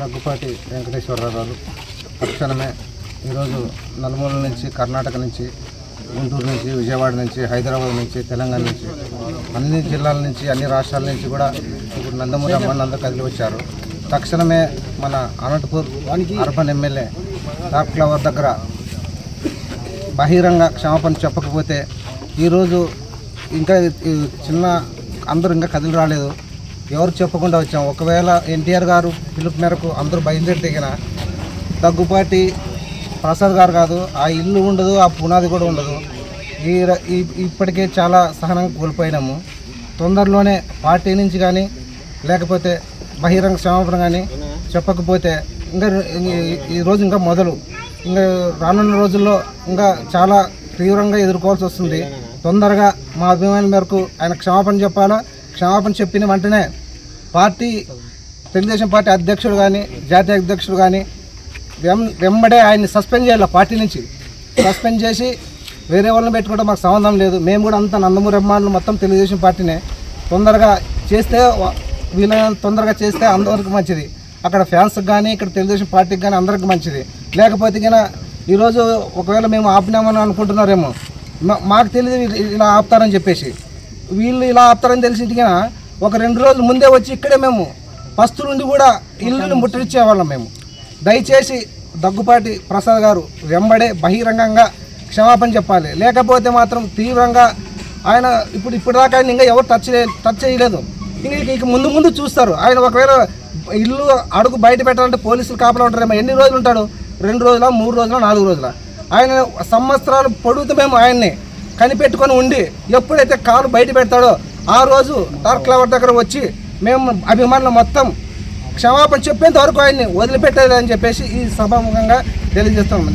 దగ్గుపాటి వెంకటేశ్వరరావు గారు తక్షణమే ఈరోజు నలుమూలల నుంచి, కర్ణాటక నుంచి, గుంటూరు నుంచి, విజయవాడ నుంచి, హైదరాబాద్ నుంచి, తెలంగాణ నుంచి, అన్ని జిల్లాల నుంచి, అన్ని రాష్ట్రాల నుంచి కూడా ఇప్పుడు నందమూరి అమ్మాయిలందరూ కదిలి వచ్చారు. తక్షణమే మన Anantapur urban MLA dark flower దగ్గర బహిరంగ క్షమాపణ చెప్పకపోతే ఈరోజు ఇంకా చిన్న అందరూ ఇంకా కదిలి రాలేదు, ఎవరు చెప్పకుండా వచ్చాం. ఒకవేళ ఎన్టీఆర్ గారు పిలుపు మేరకు అందరూ బయలుదేరి దిగిన దగ్గుపాటి ప్రసాద్ గారు కాదు, ఆ ఇల్లు ఉండదు, ఆ పునాది కూడా ఉండదు. ఇప్పటికే చాలా సహనంగా కోల్పోయినాము. తొందరలోనే పార్టీ నుంచి కానీ లేకపోతే బహిరంగ క్షమాపణ కానీ చెప్పకపోతే ఇంకా ఈరోజు ఇంకా మొదలు, ఇంకా రానున్న రోజుల్లో ఇంకా చాలా తీవ్రంగా ఎదుర్కోవాల్సి వస్తుంది. తొందరగా మా అభిమానుల మేరకు ఆయన క్షమాపణ చెప్పాలా. క్షమాపణ చెప్పిన వెంటనే తెలుగుదేశం పార్టీ అధ్యక్షుడు కానీ, జాతీయ అధ్యక్షుడు కానీ వెంబడే ఆయన్ని సస్పెండ్ చేయాలి. పార్టీ నుంచి సస్పెండ్ చేసి వేరే వాళ్ళని పెట్టుకుంటే మాకు సంబంధం లేదు. మేము కూడా అంతా నందమూరి అభిమానులు మొత్తం తెలుగుదేశం పార్టీనే. తొందరగా చేస్తే, వీళ్ళని తొందరగా చేస్తే అందరికి మంచిది. అక్కడ ఫ్యాన్స్కి కానీ, ఇక్కడ తెలుగుదేశం పార్టీకి కానీ అందరికి మంచిది. లేకపోతే కన్నా ఈరోజు ఒకవేళ మేము ఆపినామని అనుకుంటున్నారేమో, మాకు తెలియదు ఇలా ఆపుతారని చెప్పేసి. వీళ్ళు ఇలా ఆపుతారని తెలిసింటిగా ఒక 2 రోజుల ముందే వచ్చి ఇక్కడే మేము ఫస్ట్ నుండి కూడా ఇల్లుని ముట్టడిచ్చేవాళ్ళం. మేము దయచేసి దగ్గుపాటి ప్రసాద్ గారు వెంబడే బహిరంగంగా క్షమాపణ చెప్పాలి. లేకపోతే మాత్రం తీవ్రంగా ఆయన ఇప్పటిదాకా ఆయన ఇంకా ఎవరు టచ్ చేయలేదు. ఇంక ముందు చూస్తారు. ఆయన ఒకవేళ ఇల్లు అడుగు బయట పెట్టాలంటే పోలీసులు కాపలా ఉంటారేమో. ఎన్ని రోజులు ఉంటాడు? 2 రోజుల, 3 రోజుల, 4 రోజుల? ఆయన సంవత్సరాలు పొడుగుతూ మేము ఆయన్ని కనిపెట్టుకొని ఉండి ఎప్పుడైతే కాలు బయట పెడతాడో ఆ రోజు డార్క్ ఫ్లవర్ దగ్గర వచ్చి మేము అభిమానులు మొత్తం క్షమాపణ చెప్పేంత వరకు ఆయన్ని వదిలిపెట్టేది అని చెప్పేసి ఈ సభాముఖంగా తెలియజేస్తాం.